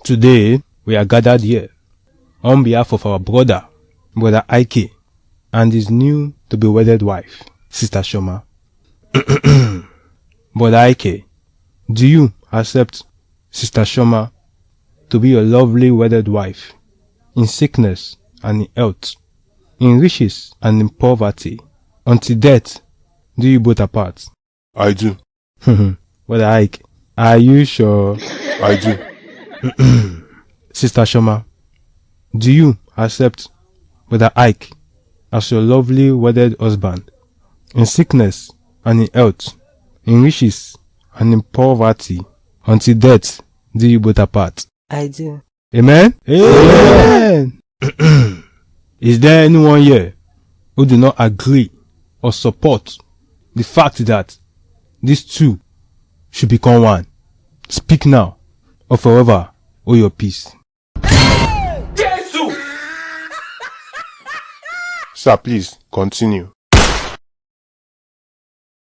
Today, we are gathered here on behalf of our brother Ike, and his new to-be wedded wife, Sister Shoma. Brother Ike, do you accept Sister Shoma to be your lovely wedded wife, in sickness and in health, in riches and in poverty, until death do you both apart? I do. Brother Ike, are you sure? I do. Sister Shoma, do you accept Brother Ike as your lovely wedded husband, in sickness and in health, in riches and in poverty, until death do you both apart? I do. Amen? Amen. Is there anyone here who do not agree or support the fact that these two should become one? Speak now or forever hold your peace. Sir, please continue.